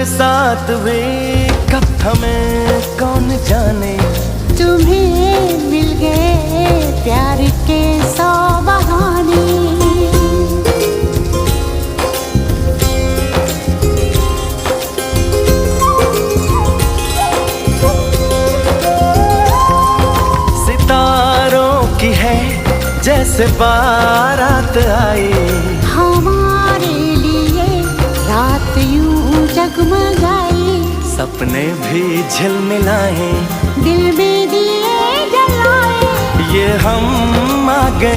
बरसात भी कब थमे कौन जाने। तुम्हें मिल गए प्यार के 100 बहाने। सितारों की है जैसे बारात आई, हमारे लिए रात यूं जगमगाई। सपने भी झिलमिलाए, दिल में दिए जलाए। ये हम आ गए।